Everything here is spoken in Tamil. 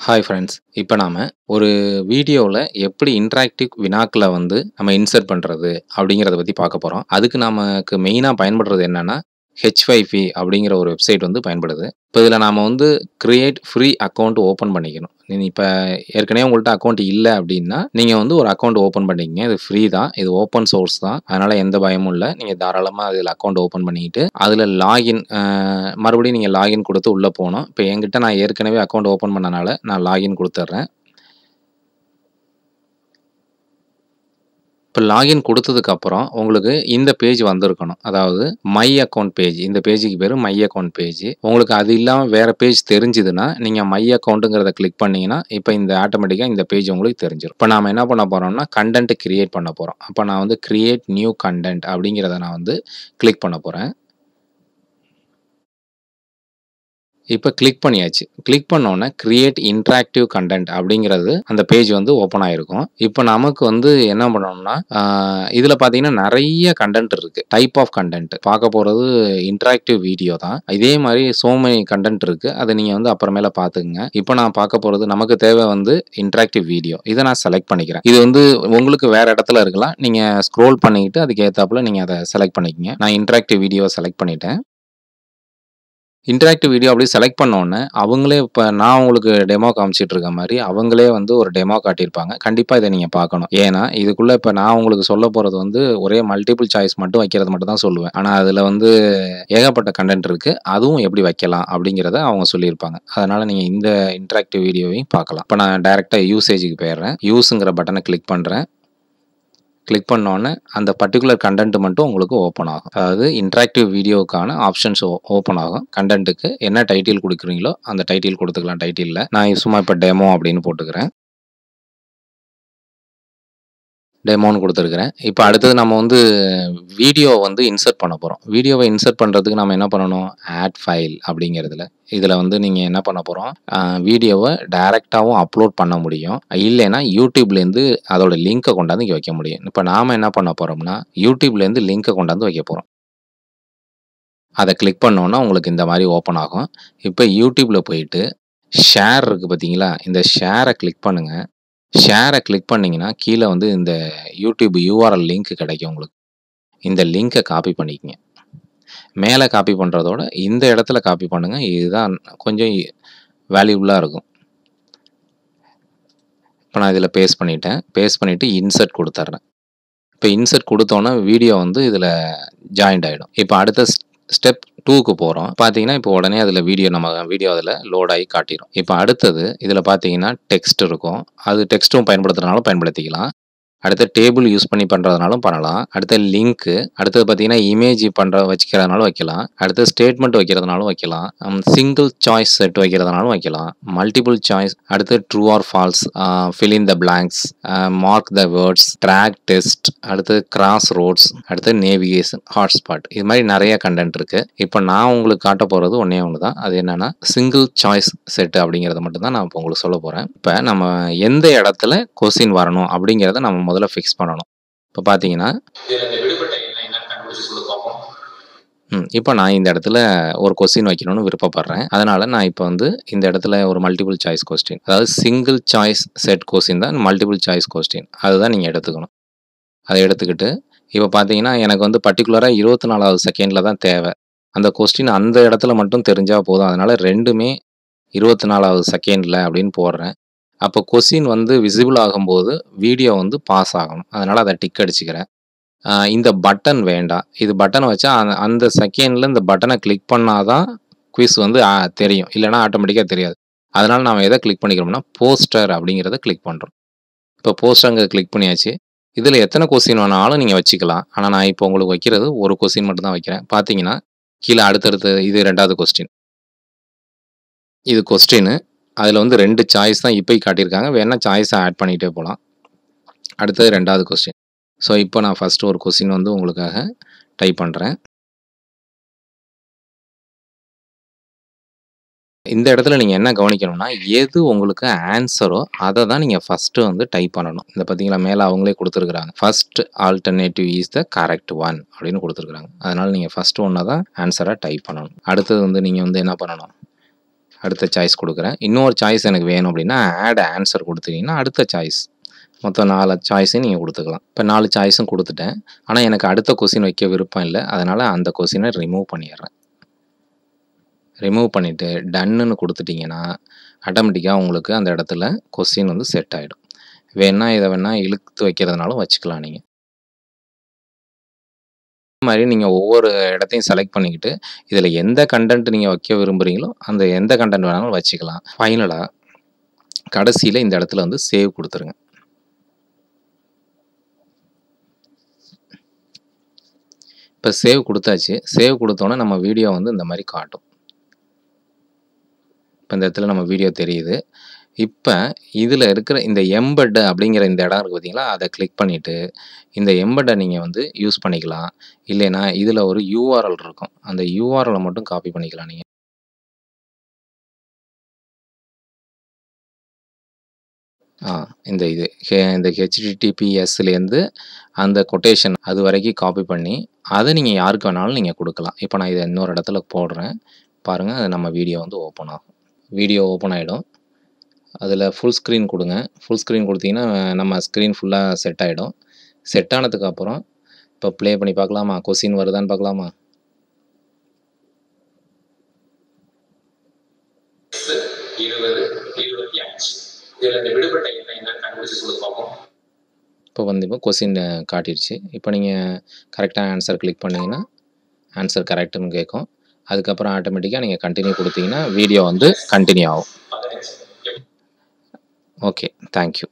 Hi friends. இப்ப நாம ஒரு வீடியோல எப்படி இன்டராக்டிவ் வினாக்கள வந்து நம்ம இன்சர்ட் பண்றது அப்படிங்கிறத பத்தி பார்க்க போறோம். அதுக்கு நமக்கு மெயினா பயன்படுறது என்னன்னா, H5P அப்படிங்கிற ஒரு வெப்சைட் வந்து பயன்படுது. இப்ப இதுல நாம வந்து கிரியேட் ஃப்ரீ அக்கவுண்ட் ஓப்பன் பண்ணிக்கணும். நீங்க இப்ப ஏற்கனவே உங்கள்ட்ட அக்கவுண்ட் இல்ல அப்படின்னா, நீங்க வந்து ஒரு அக்கவுண்ட் ஓப்பன் பண்ணிக்கங்க. இது ஃப்ரீ தான். இது ஓப்பன் சோர்ஸ் தான். அதனால எந்த பயமும் இல்ல. நீங்க தாராளமா அதுல அக்கவுண்ட் ஓப்பன் பண்ணிக்கிட்டு, அதுல லாகின் மறுபடியும் நீங்க லாகின் குடுத்து உள்ள போணும். இப்ப என்கிட்ட நான் ஏற்கனவே அக்கவுண்ட் ஓப்பன் பண்ணனால, நான் லாகின் குடுத்துர்றேன். இப்ப லாகின் குடுத்ததுக்கப்புறம், உங்களுக்கு இந்த பேஜ் வந்திருக்கணும். அதாவது மை அக்கவுண்ட் பேஜ். இந்த பேஜுக்கு பேரு மை அக்கவுண்ட் பேஜ். உங்களுக்கு அது இல்லாம வேற பேஜ் தெரிஞ்சுதுன்னா, நீங்க மை அக்கவுண்ட்ங்கிறத கிளிக் பண்ணீங்கன்னா, இப்ப இந்த ஆட்டோமேட்டிக்கா இந்த பேஜ் உங்களுக்கு தெரிஞ்சிரும். இப்ப நாம என்ன பண்ண போறோம்னா, கன்டென்ட் கிரியேட் பண்ண போறோம். அப்ப நான் வந்து கிரியேட் நியூ கன்டென்ட் அப்படிங்கிறத நான் வந்து கிளிக் பண்ண போறேன். இப்ப கிளிக் பண்ணியாச்சு. கிளிக் பண்ணோனே கிரியேட் இன்டராக்டிவ் கன்டென்ட் அப்படிங்கிறது அந்த பேஜ் வந்து ஓப்பன் ஆயிருக்கும். இப்ப நமக்கு வந்து என்ன பண்ணணும்னா, இதுல பார்த்தீங்கன்னா நெறைய கன்டென்ட் இருக்கு. Type of content. பார்க்க போறது இன்டராக்டிவ் வீடியோ தான். இதே மாரி சோ மெனி கன்டென்ட் இருக்கு. அத நீங்க வந்து அப்புறமேல பார்த்துக்கங்க. இப்ப நான் பார்க்க போறது நமக்கு தேவை வந்து இன்டராக்டிவ் வீடியோ. இத நான் செலக்ட் பண்ணிக்கிறேன். இது வந்து உங்களுக்கு வேற இடத்துல இருக்கலாம். நீங்க ஸ்க்ரோல் பண்ணிக்கிட்டு அதுக்கு ஏத்தாப்புல நீங்க அத செலக்ட் பண்ணிக்கங்க. நான் இன்டராக்டிவ் வீடியோவ செலக்ட் பண்ணிட்டேன். இன்டராக்டிவ் வீடியோ அப்படி செலக்ட் பண்ணோனே, அவங்களே இப்ப நான் உங்களுக்கு டெமோ காமிச்சிட்டு இருக்க மாரி, அவங்களே வந்து ஒரு டெமோ காட்டியிருப்பாங்க. கண்டிப்பா இத நீங்க பார்க்கணும். ஏன்னா, இதுக்குள்ள இப்ப நான் உங்களுக்கு சொல்லப் போறது வந்து ஒரே மல்டிபிள் சாய்ஸ் மட்டும் வைக்கிறது மட்டும் தான் சொல்லுவேன். ஆனா, அதுல வந்து ஏகப்பட்ட கன்டென்ட் இருக்கு. அதுவும் எப்படி வைக்கலாம் அப்படிங்கிறத அவங்க சொல்லியிருப்பாங்க. அதனால நீங்க இந்த இன்டராக்டிவ் வீடியோவையும் பார்க்கலாம். இப்ப நான் டைரக்ட்டா யூசேஜ்க்கு போயிர்றேன். யூஸ்ங்கிற பட்டன கிளிக் பண்றேன். கிளிக் பண்ணோனே, அந்த பர்ட்டிகுலர் கன்டென்ட் மட்டும் உங்களுக்கு ஓப்பன் ஆகும். அதாவது இன்டராக்டிவ் வீடியோவுக்கான ஆப்ஷன்ஸ் ஓப்பன் ஆகும். கன்டென்ட்க்கு என்ன டைட்டில் குடுக்குறீங்களோ, அந்த டைட்டில் குடுத்துக்கலாம் டைட்டில்ல. நான் சும்மா இப்ப டெமோ அப்படின்னு போட்டுக்கிறேன். டெமோன்னு குடுத்துருக்கிறேன். இப்ப அடுத்தது நம்ம வந்து வீடியோ வந்து இன்சர்ட் பண்ண போறோம். வீடியோவ இன்சர்ட் பண்றதுக்கு நம்ம என்ன பண்ணணும்? ஆட் ஃபைல் அப்படிங்கிறதுல. இதுல வந்து நீங்க என்ன பண்ண போறோம்? வீடியோவ டைரக்ட்டாவும் அப்லோட் பண்ண முடியும். இல்லைன்னா YouTubeலேருந்து அதோட லிங்க கொண்டாந்து இங்க வைக்க முடியும். இப்ப நாம என்ன பண்ண போறோம்னா, YouTubeலேருந்து லிங்க கொண்டாந்து வைக்க போறோம். அத கிளிக் பண்ணோம்னா, உங்களுக்கு இந்த மாரி ஓப்பன் ஆகும். இப்ப YouTubeல போயிட்டு, ஷேர் இருக்கு பார்த்தீங்களா? இந்த ஷேர கிளிக் பண்ணுங்க. ஷேர கிளிக் பண்ணீங்கன்னா, கீழ வந்து இந்த YouTube URL லிங்க் கிடைக்கும் உங்களுக்கு. இந்த லிங்க காப்பி பண்ணிக்கங்க. மேல காப்பி பண்றதோட, இந்த இடத்துல காப்பி பண்ணுங்க. இதுதான் கொஞ்சம் வேல்யூபுல்லா இருக்கும். இப்ப நான் இதில பேஸ்ட் பண்ணிட்டேன். பேஸ்ட் பண்ணிட்டு இன்சர்ட் குடுத்துர்றேன். இப்ப இன்சர்ட் குடுத்தோனே, வீடியோ வந்து இதில ஜாயிண்ட் ஆயிடும். இப்ப அடுத்த ஸ்டெப் 2க்கு போறோம். பார்த்தீங்கன்னா, இப்போ உடனே அதில நம்ம வீடியோ அதில லோட் ஆயி காட்டிரும். இப்ப அடுத்தது இதில பார்த்தீங்கன்னா, டெக்ஸ்ட் இருக்கும். அது டெக்ஸ்ட்டும் பயன்படுத்துறனாலும் பயன்படுத்திக்கலாம். அடுத்து டேபிள் யூஸ் பண்ணி பண்றதுனாலும் பண்ணலாம். அடுத்து லிங்க்கு, அடுத்தது பார்த்தீங்கன்னா, இமேஜ் வச்சுக்கிறதுனாலும் வைக்கலாம். அடுத்து ஸ்டேட்மெண்ட் வைக்கிறதுனாலும் வைக்கலாம். சிங்கிள் சாய்ஸ் செட் வைக்கிறதுனாலும் வைக்கலாம். மல்டிபிள் சாய்ஸ், அடுத்து true or false, fill in the blanks, mark the words, drag text, அடுத்து கிராஸ் ரோட்ஸ், அடுத்து நேவிகேஷன், ஹாட்ஸ்பாட். இது மாரி நெறைய கன்டென்ட் இருக்கு. இப்ப நான் உங்களுக்கு காட்டப் போறது ஒண்ணே ஒண்ணு தான். அது என்னன்னா, சிங்கிள் சாய்ஸ் செட் அப்படிங்கிறத மட்டும் தான் நான் இப்ப உங்களுக்கு சொல்லப் போறேன். இப்ப நம்ம எந்த இடத்துல கொஸ்டின் வரணும் அப்படிங்கிறத நம்ம முதல்ல ஃபிக்ஸ் பண்ணணும். இப்ப பார்த்தீங்கன்னா, இதுல இந்த விடுபட்ட எண்ண என்னன்னு கண்டுபிடிச்சு சொல்லு பாப்போம். இப்ப நான் இந்த இடத்துல ஒரு கொஸ்டின் வைக்கணும்னு விருப்பப்படுறேன். அதனால நான் இப்ப வந்து இந்த இடத்துல ஒரு மல்டிபிள் சாய்ஸ் கொஸ்டின், அதாவது சிங்கிள் சாய்ஸ் செட் கொஸ்டின் தான் மல்டிபிள் சாய்ஸ் கொஸ்டின். அதுதான் நீங்க எடுத்துக்கணும். அத எடுத்துக்கிட்டு, இப்ப பார்த்தீங்கன்னா, எனக்கு வந்து பர்ட்டிகுலரா 24வது செகண்ட்ல தான் தேவை. அந்த கொஸ்டின் அந்த இடத்துல மட்டும் தெரிஞ்சா போதும். அதனால 2மே 24வது செகண்ட்ல அப்படின்னு போடுறேன். அப்போ கொஸ்டின் வந்து விசிபிள் ஆகும்போது, வீடியோ வந்து பாஸ் ஆகணும். அதனால அத டிக் அடிச்சுக்கிறேன். இந்த பட்டன் வேண்டாம். இது பட்டன் வச்சா அந்த செகண்ட்ல இந்த பட்டன கிளிக் பண்ணா தான் குயிஸ் வந்து தெரியும். இல்லன்னா ஆட்டோமேட்டிக்கா தெரியாது. அதனால நாம எத கிளிக் பண்ணிக்கிறோம்னா, போஸ்டர் அப்படிங்கிறத கிளிக் பண்றோம். இப்போ போஸ்டர்ங்கிறத கிளிக் பண்ணியாச்சு. இதுல எத்தன கொஸ்டின் வேணாலும் நீங்க வச்சுக்கலாம். ஆனா நான் இப்போ உங்களுக்கு வைக்கிறது ஒரு கொஸ்டின் மட்டும் தான் வைக்கிறேன். பார்த்தீங்கன்னா, கீழ அடுத்தடுத்து இது 2வது கொஸ்டின். இது கொஸ்டினு. அதுல வந்து 2 சாய்ஸ் தான் இப்பயும் காட்டியிருக்காங்க. வேணா சாய்ஸ ஆட் பண்ணிட்டே போலாம். அடுத்தது 2வது கொஸ்டின். ஸோ, இப்போ நான் ஃபர்ஸ்ட் ஒரு கொஸ்டின் வந்து உங்களுக்காக டைப் பண்றேன். இந்த இடத்துல நீங்க என்ன கவனிக்கணும்னா, எது உங்களுக்கு ஆன்ஸரோ அத தான் நீங்க ஃபர்ஸ்ட் வந்து டைப் பண்ணணும். இந்த பார்த்தீங்களா, மேல அவங்களே குடுத்துருக்காங்க. First alternative is the correct one அப்படின்னு குடுத்துருக்காங்க. அதனால நீங்க ஃபர்ஸ்ட் ஒன்ன தான் ஆன்ஸரா டைப் பண்ணணும். அடுத்தது வந்து நீங்க வந்து என்ன பண்ணணும்? அடுத்த சாய்ஸ் குடுக்குறேன். இன்னொரு சாய்ஸ் எனக்கு வேணும் அப்படின்னா, ஆட் ஆன்சர் குடுத்தீங்கன்னா, அடுத்த சாய்ஸ். மொத்தம் 4 சாய்ஸையும் நீங்க குடுத்துக்கலாம். இப்ப 4 சாய்ஸும் குடுத்துட்டேன். ஆனா, எனக்கு அடுத்த கொஸ்டின் வைக்க விருப்பம் இல்ல. அதனால அந்த கொஸ்டின ரிமூவ் பண்ணிர்றேன். ரிமூவ் பண்ணிட்டு டன்னுன்னு குடுத்துட்டீங்கன்னா, ஆட்டோமேட்டிக்கா உங்களுக்கு அந்த இடத்துல கொஸ்டின் வந்து செட் ஆயிடும். வேணா இத வேணா இழுத்து வைக்கிறதுனாலும் வச்சுக்கலாம் நீங்க. இந்த மாரி நீங்க ஒவ்வொரு இடத்தையும் செலக்ட் பண்ணிக்கிட்டு, இதுல எந்த கன்டென்ட் நீங்க வைக்க விரும்புறீங்களோ, அந்த எந்த கன்டென்ட் வேணாலும் வச்சுக்கலாம். ஃபைனலா கடைசியில இந்த இடத்துல வந்து சேவ் குடுத்துருங்க. இப்ப சேவ் குடுத்தாச்சு. சேவ் குடுத்தோனே நம்ம வீடியோ வந்து இந்த மாரி காட்டும். இப்ப இந்த இடத்துல நம்ம வீடியோ தெரியுது. இப்ப இதுல இருக்கிற இந்த எம்பெட் அப்படிங்கிற இந்த இடம் இருக்கு பார்த்தீங்களா? அத கிளிக் பண்ணிட்டு, இந்த எம்பெட்ட நீங்க வந்து யூஸ் பண்ணிக்கலாம். இல்லைன்னா இதுல ஒரு URL இருக்கும். அந்த URL மட்டும் காப்பி பண்ணிக்கலாம் நீங்க. இந்த இது இந்த HTTPSலேருந்து அந்த கொட்டேஷன் அது வரைக்கும் காப்பி பண்ணி, அத நீங்க யாருக்கு வேணாலும் நீங்க குடுக்கலாம். இப்ப நான் இத இன்னொரு இடத்துல போடுறேன். பாருங்க, அது நம்ம வீடியோ வந்து ஓப்பன் ஆகும். வீடியோ ஓப்பன் ஆயிடும். அதுல ஃபுல் ஸ்க்ரீன் குடுங்க. ஃபுல் ஸ்க்ரீன் குடுத்தீங்கன்னா, நம்ம ஸ்க்ரீன் ஃபுல்லா செட் ஆயிடும். செட் ஆனதுக்கு அப்புறம், இப்ப ப்ளே பண்ணி பார்க்கலாமா? கொஸ்டின் வருதான்னு பார்க்கலாமா? 20, 25. இதுல இந்த விடுபட்ட எண்ண என்னன்னு கண்டுபிடிச்சு சொல்லுங்க பார்ப்போம். இப்போ கொஸ்டின் காட்டிருச்சு. இப்போ நீங்க கரெக்ட்டான ஆன்ஸர் கிளிக் பண்ணீங்கன்னா, ஆன்ஸர் கரெக்ட்ன்னு கேட்கும். அதுக்கப்புறம் ஆட்டோமேட்டிக்கா நீங்க கன்டின்யூ குடுத்தீங்கன்னா, வீடியோ வந்து கன்டின்யூ ஆகும். ஓகே. Thank you.